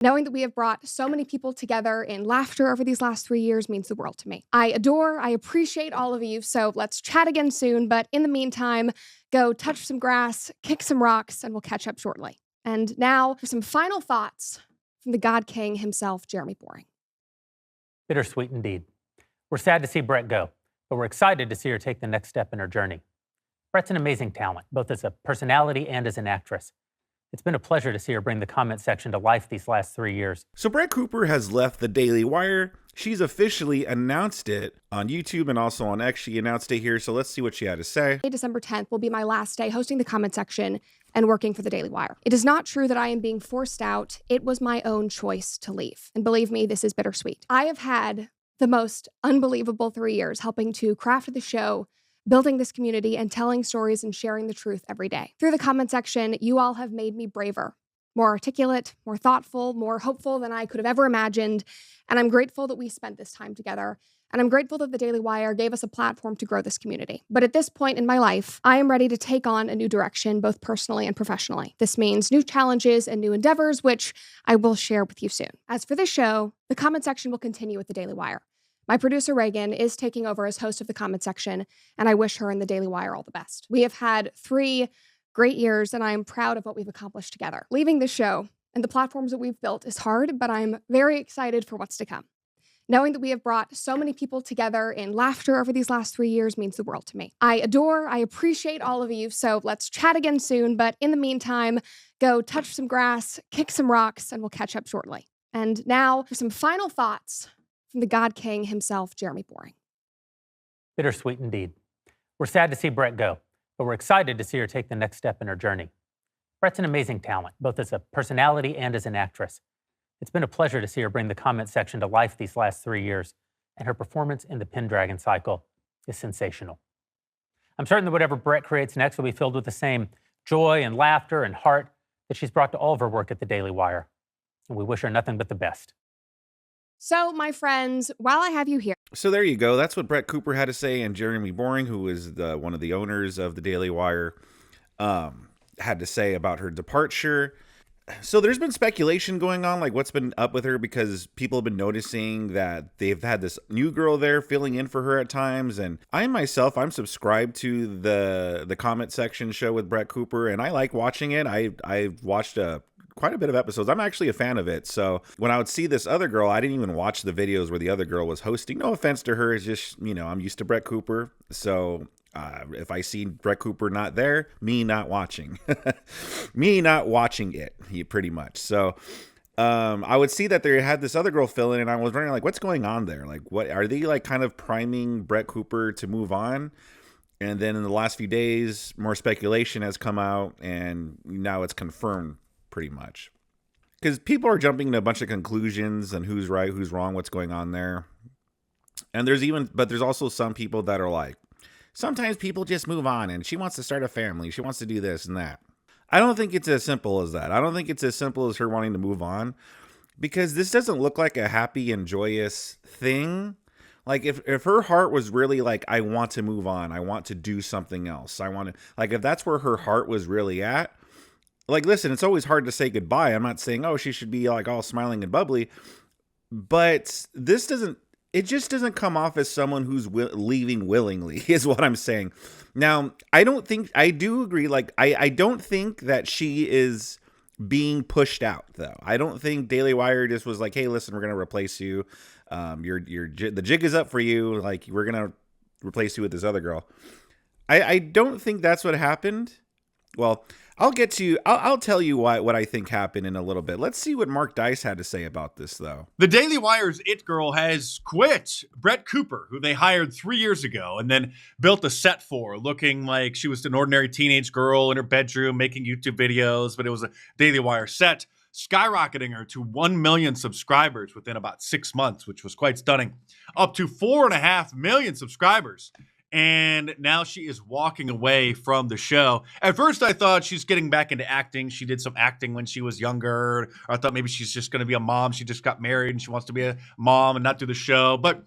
Knowing that we have brought so many people together in laughter over these last 3 years means the world to me. I appreciate all of you, so let's chat again soon, but in the meantime, go touch some grass, kick some rocks, and we'll catch up shortly. And now for some final thoughts from the God King himself, Jeremy Boring. Bittersweet indeed. We're sad to see Brett go, but we're excited to see her take the next step in her journey. Brett's an amazing talent, both as a personality and as an actress. It's been a pleasure to see her bring the comment section to life these last 3 years. So Brett Cooper has left the Daily Wire. She's officially announced it on YouTube and also on X. She announced it here, so let's see what she had to say. December 10th will be my last day hosting the comment section and working for the Daily Wire. It is not true that I am being forced out. It was my own choice to leave. And believe me, this is bittersweet. I have had the most unbelievable 3 years helping to craft the show, building this community, and telling stories and sharing the truth every day. Through the comment section, you all have made me braver, more articulate, more thoughtful, more hopeful than I could have ever imagined. And I'm grateful that we spent this time together. And I'm grateful that the Daily Wire gave us a platform to grow this community. But at this point in my life, I am ready to take on a new direction, both personally and professionally. This means new challenges and new endeavors, which I will share with you soon. As for this show, the comment section will continue with the Daily Wire. My producer, Reagan, is taking over as host of the comment section, and I wish her and the Daily Wire all the best. We have had 3 great years, and I am proud of what we've accomplished together. Leaving this show and the platforms that we've built is hard, but I'm very excited for what's to come. Knowing that we have brought so many people together in laughter over these last 3 years means the world to me. I appreciate all of you, so let's chat again soon, but in the meantime, go touch some grass, kick some rocks, and we'll catch up shortly. And now for some final thoughts from the God King himself, Jeremy Boring. Bittersweet indeed. We're sad to see Brett go, but we're excited to see her take the next step in her journey. Brett's an amazing talent, both as a personality and as an actress. It's been a pleasure to see her bring the comment section to life these last 3 years, and her performance in the Pendragon cycle is sensational. I'm certain that whatever Brett creates next will be filled with the same joy and laughter and heart that she's brought to all of her work at the Daily Wire. And we wish her nothing but the best. So, my friends, while I have you here. So there you go. That's what Brett Cooper had to say, and Jeremy Boring, who is one of the owners of the Daily Wire, had to say about her departure. So there's been speculation going on, like what's been up with her, because people have been noticing that they've had this new girl there filling in for her at times. And I'm subscribed to the comment section show with Brett Cooper, and I like watching it. I've watched quite a bit of episodes. I'm actually a fan of it. So when I would see this other girl, I didn't even watch the videos where the other girl was hosting. No offense to her. It's just, I'm used to Brett Cooper. So if I see Brett Cooper not there, me not watching. Me not watching it, pretty much. So I would see that they had this other girl fill in, and I was wondering, like, what's going on there? Like, what are they, like, kind of priming Brett Cooper to move on? And then in the last few days, more speculation has come out, and now it's confirmed pretty much. Because people are jumping to a bunch of conclusions and who's right, who's wrong, what's going on there. And there's also some people that are like, sometimes people just move on and she wants to start a family. She wants to do this and that. I don't think it's as simple as that. I don't think it's as simple as her wanting to move on, because this doesn't look like a happy and joyous thing. Like if her heart was really like, I want to move on, I want to do something else, I want to, like, if that's where her heart was really at, like, listen, it's always hard to say goodbye. I'm not saying, she should be like all smiling and bubbly, but it just doesn't come off as someone who's leaving willingly, is what I'm saying. Now, I do agree. Like, I don't think that she is being pushed out, though. I don't think Daily Wire just was like, hey, listen, we're going to replace you. The jig is up for you. Like, we're going to replace you with this other girl. I don't think that's what happened. Well, I'll tell you what I think happened in a little bit. Let's see what Mark Dice had to say about this, though. The Daily Wire's It Girl has quit. Brett Cooper, who they hired 3 years ago and then built a set for, looking like she was an ordinary teenage girl in her bedroom making YouTube videos, but it was a Daily Wire set, skyrocketing her to 1 million subscribers within about 6 months, which was quite stunning. Up to 4.5 million subscribers. And now she is walking away from the show. At first, I thought she's getting back into acting. She did some acting when she was younger. Or I thought maybe she's just going to be a mom. She just got married and she wants to be a mom and not do the show. But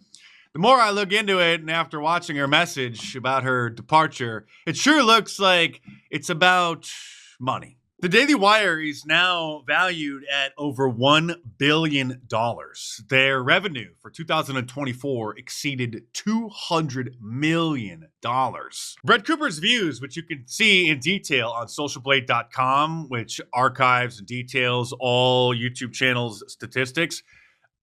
the more I look into it, and after watching her message about her departure, it sure looks like it's about money. The Daily Wire is now valued at over $1 billion. Their revenue for 2024 exceeded $200 million. Brett Cooper's views, which you can see in detail on socialblade.com, which archives and details all YouTube channels' statistics,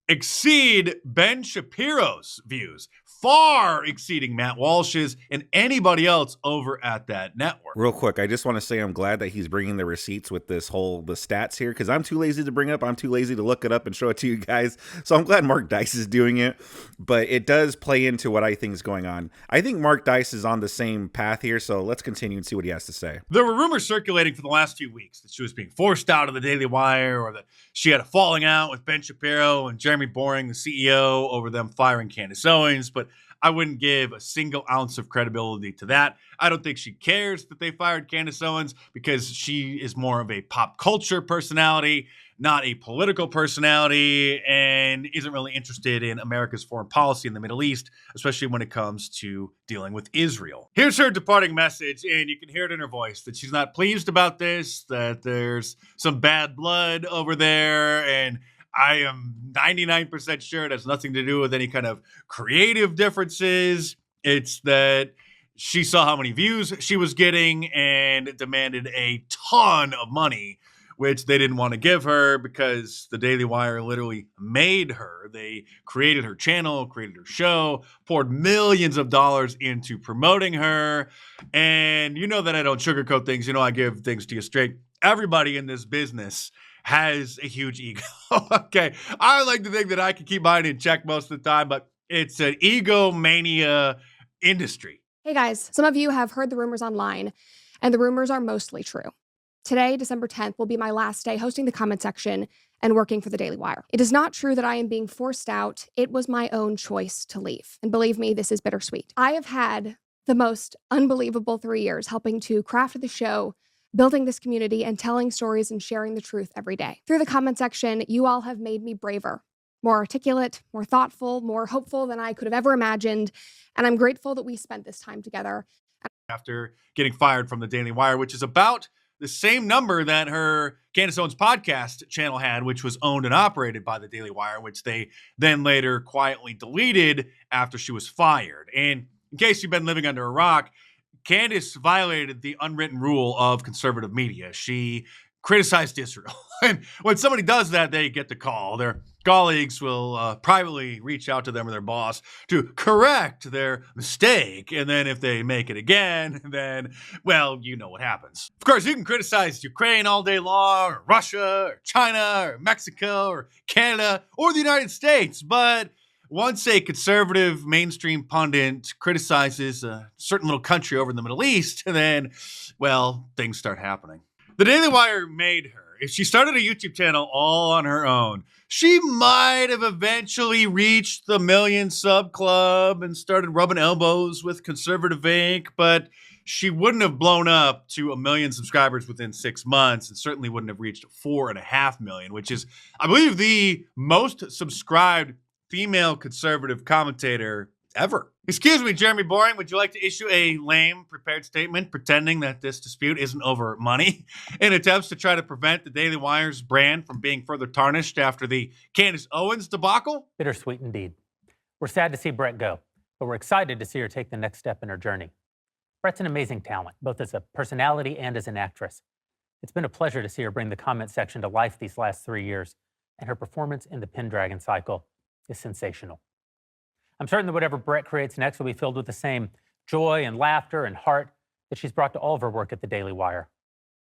exceed Ben Shapiro's views, far exceeding Matt Walsh's and anybody else over at that network. Real quick, I just want to say I'm glad that he's bringing the receipts with the stats here, because I'm too lazy to bring up. I'm too lazy to look it up and show it to you guys. So I'm glad Mark Dice is doing it, but it does play into what I think is going on. I think Mark Dice is on the same path here, so let's continue and see what he has to say. There were rumors circulating for the last few weeks that she was being forced out of the Daily Wire, or that she had a falling out with Ben Shapiro and Jeremy Boring, the CEO, over them firing Candace Owens, but I wouldn't give a single ounce of credibility to that. I don't think she cares that they fired Candace Owens, because she is more of a pop culture personality, not a political personality, and isn't really interested in America's foreign policy in the Middle East, especially when it comes to dealing with Israel. Here's her departing message, and you can hear it in her voice that she's not pleased about this, that there's some bad blood over there, and I am 99% sure it has nothing to do with any kind of creative differences. It's that she saw how many views she was getting and demanded a ton of money, which they didn't want to give her because the Daily Wire literally made her. They created her channel, created her show, poured millions of dollars into promoting her. And you know that I don't sugarcoat things. You know, I give things to you straight. Everybody in this business has a huge ego. Okay. I like to think that I can keep mine in check most of the time, but it's an egomania industry. Hey guys, some of you have heard the rumors online, and the rumors are mostly true. Today, December 10th, will be my last day hosting the comment section and working for the Daily Wire. It is not true that I am being forced out. It was my own choice to leave. And believe me, this is bittersweet. I have had the most unbelievable 3 years helping to craft the show, building this community, and telling stories and sharing the truth every day. Through the comment section, you all have made me braver, more articulate, more thoughtful, more hopeful than I could have ever imagined. And I'm grateful that we spent this time together. After getting fired from the Daily Wire, which is about the same number that her Candace Owens podcast channel had, which was owned and operated by the Daily Wire, which they then later quietly deleted after she was fired. And in case you've been living under a rock, Candace violated the unwritten rule of conservative media. She criticized Israel. And when somebody does that, they get the call. Their colleagues will privately reach out to them or their boss to correct their mistake. And then if they make it again, then, well, you know what happens. Of course, you can criticize Ukraine all day long, or Russia, or China, or Mexico, or Canada, or the United States, but once a conservative mainstream pundit criticizes a certain little country over in the Middle East, and then, well, things start happening. The Daily Wire made her. If she started a YouTube channel all on her own, she might have eventually reached the 1 million sub club and started rubbing elbows with Conservative Inc., but she wouldn't have blown up to 1 million subscribers within 6 months, and certainly wouldn't have reached 4.5 million, which is, I believe, the most subscribed female conservative commentator ever. Excuse me, Jeremy Boring, would you like to issue a lame prepared statement pretending that this dispute isn't over money in attempts to try to prevent the Daily Wire's brand from being further tarnished after the Candace Owens debacle? Bittersweet indeed. We're sad to see Brett go, but we're excited to see her take the next step in her journey. Brett's an amazing talent, both as a personality and as an actress. It's been a pleasure to see her bring the comment section to life these last 3 years, and her performance in the Pendragon cycle is sensational. I'm certain that whatever Brett creates next will be filled with the same joy and laughter and heart that she's brought to all of her work at the Daily Wire.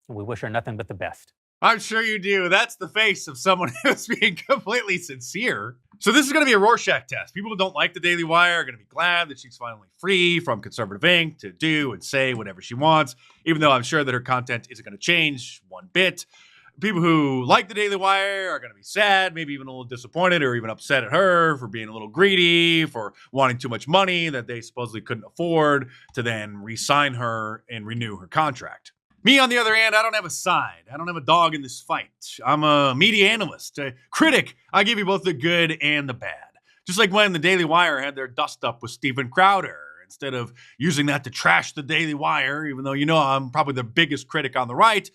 And we wish her nothing but the best. I'm sure you do. That's the face of someone who's being completely sincere. So this is going to be a Rorschach test. People who don't like the Daily Wire are going to be glad that she's finally free from Conservative Inc. to do and say whatever she wants, even though I'm sure that her content isn't going to change one bit. People who like the Daily Wire are going to be sad, maybe even a little disappointed or even upset at her for being a little greedy, for wanting too much money that they supposedly couldn't afford to then re-sign her and renew her contract. Me, on the other hand, I don't have a side. I don't have a dog in this fight. I'm a media analyst, a critic. I give you both the good and the bad. Just like when the Daily Wire had their dust-up with Steven Crowder. Instead of using that to trash the Daily Wire, even though you know I'm probably the biggest critic on the right,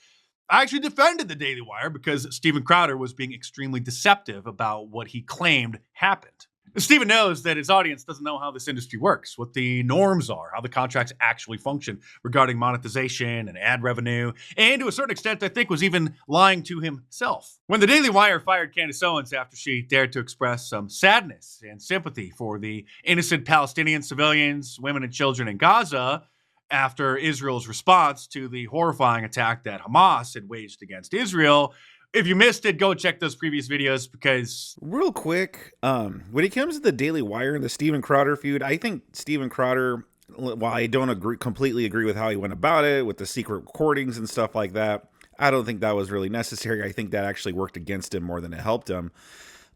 I actually defended the Daily Wire because Steven Crowder was being extremely deceptive about what he claimed happened. Steven knows that his audience doesn't know how this industry works, what the norms are, how the contracts actually function regarding monetization and ad revenue, and to a certain extent, I think, was even lying to himself. When the Daily Wire fired Candace Owens after she dared to express some sadness and sympathy for the innocent Palestinian civilians, women, and children in Gaza, after Israel's response to the horrifying attack that Hamas had waged against Israel, if you missed it, go check those previous videos because... Real quick, when it comes to the Daily Wire and the Steven Crowder feud, I think Steven Crowder, while I don't completely agree with how he went about it, with the secret recordings and stuff like that, I don't think that was really necessary. I think that actually worked against him more than it helped him.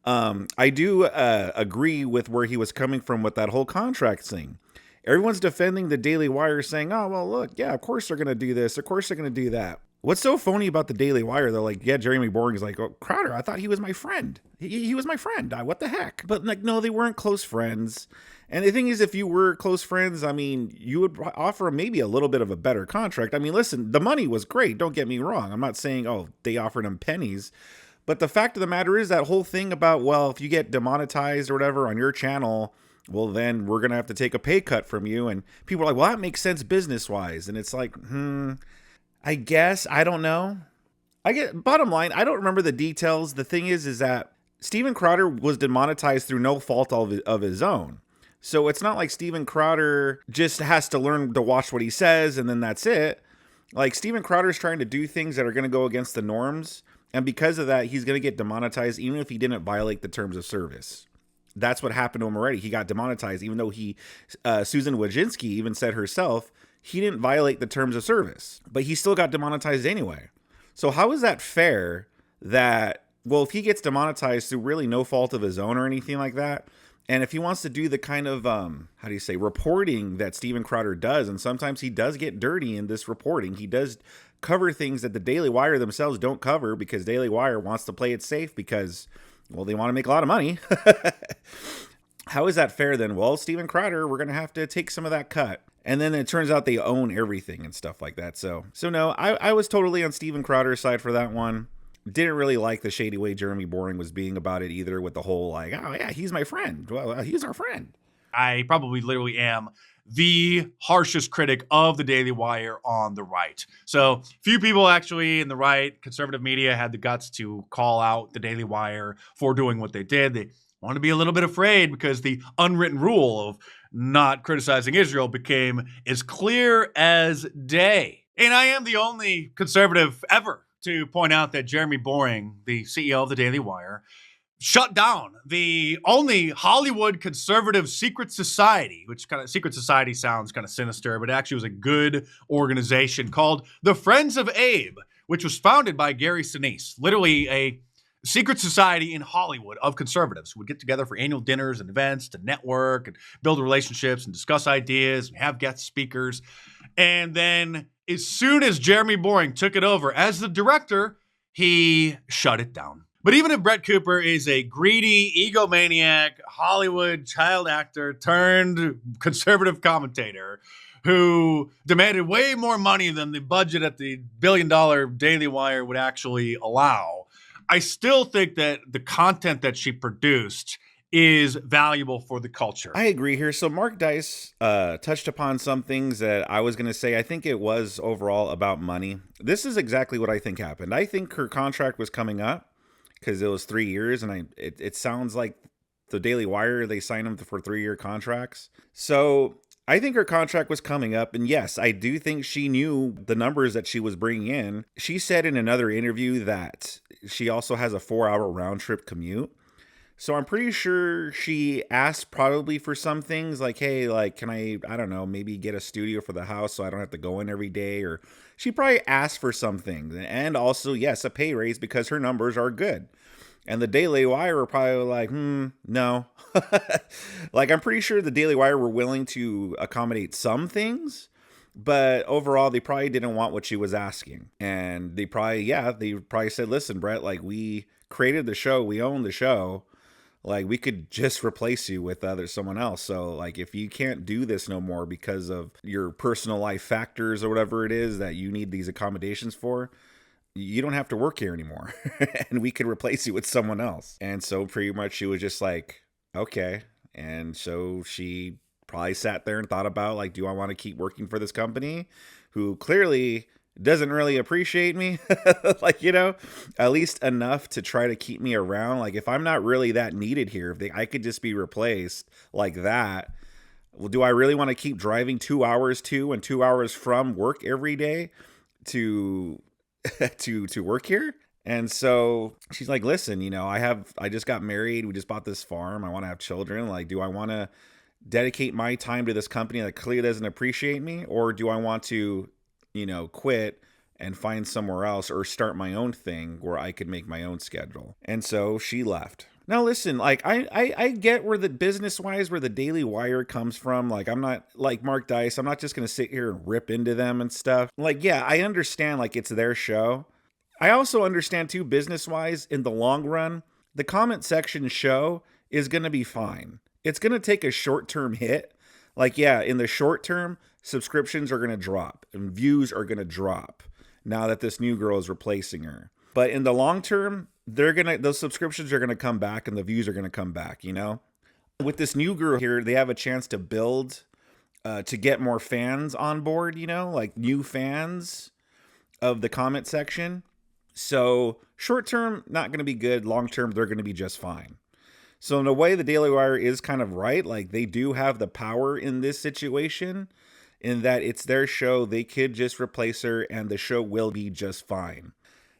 I do agree with where he was coming from with that whole contract thing. Everyone's defending the Daily Wire saying, oh, well, look, yeah, of course they're going to do this. Of course they're going to do that. What's so phony about the Daily Wire? They're like, yeah, Jeremy Boring's like, oh, Crowder, I thought he was my friend. He was my friend. What the heck? But like, no, they weren't close friends. And the thing is, if you were close friends, I mean, you would offer maybe a little bit of a better contract. I mean, listen, the money was great. Don't get me wrong. I'm not saying, oh, they offered him pennies. But the fact of the matter is that whole thing about, well, if you get demonetized or whatever on your channel, well, then we're going to have to take a pay cut from you. And people are like, well, that makes sense business-wise. And it's like, I guess, I don't know. Bottom line, I don't remember the details. The thing is that Steven Crowder was demonetized through no fault of his own. So it's not like Steven Crowder just has to learn to watch what he says and then that's it. Like, Steven Crowder is trying to do things that are going to go against the norms. And because of that, he's going to get demonetized even if he didn't violate the terms of service. That's what happened to him already. He got demonetized, even though Susan Wojcicki even said herself, he didn't violate the terms of service, but he still got demonetized anyway. So how is that fair that, well, if he gets demonetized through really no fault of his own or anything like that, and if he wants to do the kind of, reporting that Steven Crowder does, and sometimes he does get dirty in this reporting, he does cover things that the Daily Wire themselves don't cover because Daily Wire wants to play it safe because, well, they want to make a lot of money. How is that fair then? Well, Steven Crowder, we're going to have to take some of that cut. And then it turns out they own everything and stuff like that. So no, I was totally on Steven Crowder's side for that one. Didn't really like the shady way Jeremy Boring was being about it either, with the whole like, oh yeah, he's my friend. Well, he's our friend. I probably literally am the harshest critic of the Daily Wire on the right. So few people actually in the right conservative media had the guts to call out the Daily Wire for doing what they did. They wanted to be a little bit afraid because the unwritten rule of not criticizing Israel became as clear as day. And I am the only conservative ever to point out that Jeremy Boring, the CEO of the Daily Wire, shut down the only Hollywood conservative secret society, which kind of secret society sounds kind of sinister, but it actually was a good organization called the Friends of Abe, which was founded by Gary Sinise, literally a secret society in Hollywood of conservatives who would get together for annual dinners and events to network and build relationships and discuss ideas and have guest speakers. And then as soon as Jeremy Boring took it over as the director, he shut it down. But even if Brett Cooper is a greedy, egomaniac, Hollywood child actor turned conservative commentator who demanded way more money than the budget at the billion-dollar Daily Wire would actually allow, I still think that the content that she produced is valuable for the culture. I agree here. So Mark Dice touched upon some things that I was going to say. I think it was overall about money. This is exactly what I think happened. I think her contract was coming up because it was 3 years, and it sounds like the Daily Wire, they signed them for 3-year contracts. So I think her contract was coming up, and yes, I do think she knew the numbers that she was bringing in. She said in another interview that she also has a 4-hour round trip commute. So I'm pretty sure she asked probably for some things like, hey, like, can I don't know, maybe get a studio for the house so I don't have to go in every day? Or she probably asked for some things. And also, yes, a pay raise because her numbers are good. And the Daily Wire were probably like, no. Like, I'm pretty sure the Daily Wire were willing to accommodate some things, but overall, they probably didn't want what she was asking. And they probably said, listen, Brett, like, we created the show, we own the show. Like, we could just replace you with someone else. So, like, if you can't do this no more because of your personal life factors or whatever it is that you need these accommodations for, you don't have to work here anymore and we could replace you with someone else. And so pretty much she was just like, okay. And so she probably sat there and thought about like, do I want to keep working for this company who clearly doesn't really appreciate me? Like, you know, at least enough to try to keep me around. Like if I'm not really that needed here, if I could just be replaced like that, well, do I really want to keep driving 2 hours to and 2 hours from work every day to to work here? And so she's like, listen, you know, I just got married. We just bought this farm. I want to have children. Like, do I want to dedicate my time to this company that clearly doesn't appreciate me? Or do I want to, you know, quit and find somewhere else or start my own thing where I could make my own schedule? And so she left. Now, listen, like I get where the business wise, where the Daily Wire comes from. Like, I'm not like Mark Dice. I'm not just going to sit here and rip into them and stuff. Like, yeah, I understand like it's their show. I also understand too, business wise, in the long run, the comment section show is going to be fine. It's going to take a short term hit. Like, yeah, in the short term, subscriptions are going to drop and views are going to drop now that this new girl is replacing her. But in the long term, those subscriptions are gonna come back and the views are gonna come back, you know? With this new girl here, they have a chance to build, to get more fans on board, you know, like new fans of the comment section. So short term, not gonna be good. Long term, they're gonna be just fine. So in a way, the Daily Wire is kind of right. Like they do have the power in this situation in that it's their show. They could just replace her and the show will be just fine.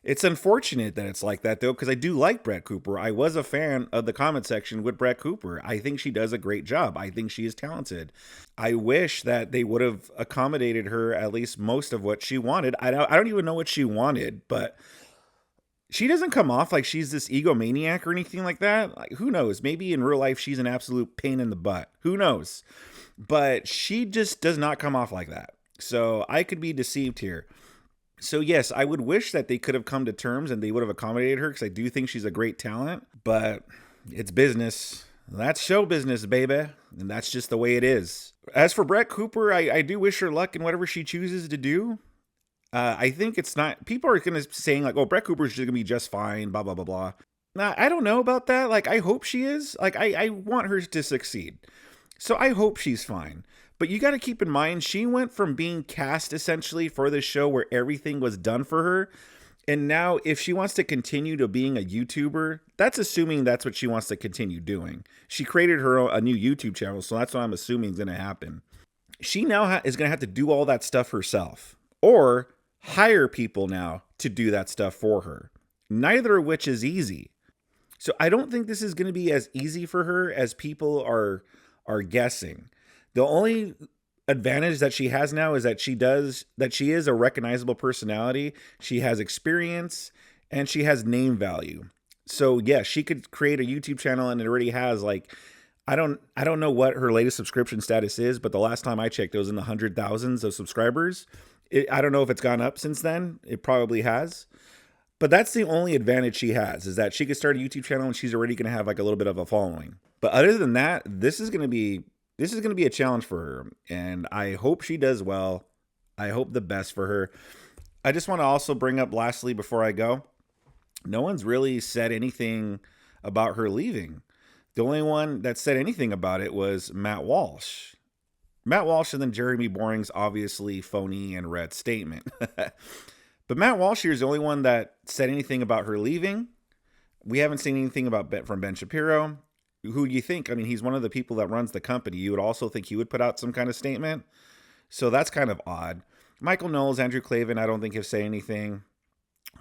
It's unfortunate that it's like that, though, because I do like Brett Cooper. I was a fan of the comment section with Brett Cooper. I think she does a great job. I think she is talented. I wish that they would have accommodated her at least most of what she wanted. I don't even know what she wanted, but she doesn't come off like she's this egomaniac or anything like that. Like, who knows? Maybe in real life, she's an absolute pain in the butt. Who knows? But she just does not come off like that. So I could be deceived here. So yes, I would wish that they could have come to terms and they would have accommodated her because I do think she's a great talent, but it's business. That's show business, baby. And that's just the way it is. As for Brett Cooper, I do wish her luck in whatever she chooses to do. I think it's not, people are going to saying like, oh, Brett Cooper's just going to be just fine, blah, blah, blah, blah. Nah, I don't know about that. Like, I hope she is. Like, I want her to succeed. So I hope she's fine. But you got to keep in mind, she went from being cast essentially for the show where everything was done for her. And now if she wants to continue to being a YouTuber, that's assuming that's what she wants to continue doing. She created a new YouTube channel, so that's what I'm assuming is going to happen. She now is going to have to do all that stuff herself or hire people now to do that stuff for her. Neither of which is easy. So I don't think this is going to be as easy for her as people are guessing. The only advantage that she has now is that she is a recognizable personality. She has experience and she has name value. So yeah, she could create a YouTube channel and it already has like, I don't know what her latest subscription status is, but the last time I checked, it was in the 100,000s of subscribers. I don't know if it's gone up since then. It probably has. But that's the only advantage she has, is that she could start a YouTube channel and she's already going to have like a little bit of a following. But other than that, this is going to be a challenge for her. And I hope she does well. I hope the best for her. I just want to also bring up lastly before I go, no one's really said anything about her leaving. The only one that said anything about it was Matt Walsh. Matt Walsh and then Jeremy Boring's obviously phony and read statement. But Matt Walsh here is the only one that said anything about her leaving. We haven't seen anything from Ben Shapiro. Who do you think? I mean, he's one of the people that runs the company. You would also think he would put out some kind of statement. So that's kind of odd. Michael Knowles, Andrew Klavan, I don't think have said anything.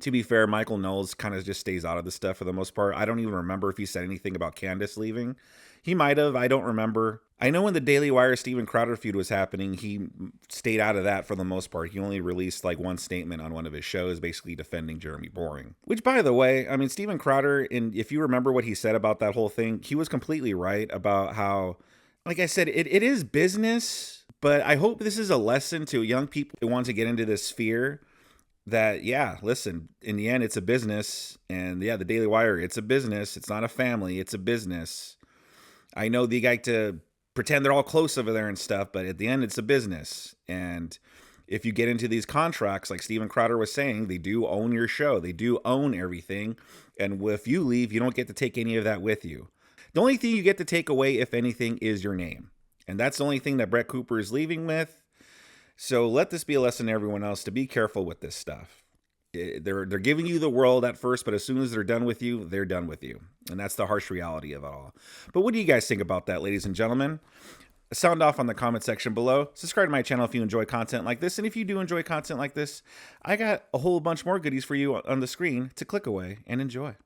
To be fair, Michael Knowles kind of just stays out of the stuff for the most part. I don't even remember if he said anything about Candace leaving. He might have. I don't remember. I know when the Daily Wire Steven Crowder feud was happening, he stayed out of that for the most part. He only released like one statement on one of his shows, basically defending Jeremy Boring. Which, by the way, I mean, Steven Crowder, and if you remember what he said about that whole thing, he was completely right about how, like I said, it is business, but I hope this is a lesson to young people who want to get into this sphere that, yeah, listen, in the end, it's a business. And yeah, the Daily Wire, it's a business. It's not a family. It's a business. I know they like to pretend they're all close over there and stuff, but at the end, it's a business. And If you get into these contracts, like Steven Crowder was saying, they do own your show. They do own everything. And if you leave, you don't get to take any of that with you. The only thing you get to take away, if anything, is your name. And that's the only thing that Brett Cooper is leaving with. So let this be a lesson to everyone else to be careful with this stuff. They're giving you the world at first, but as soon as they're done with you, they're done with you. And that's the harsh reality of it all. But what do you guys think about that, ladies and gentlemen? Sound off on the comment section below. Subscribe to my channel if you enjoy content like this. And if you do enjoy content like this, I got a whole bunch more goodies for you on the screen to click away and enjoy.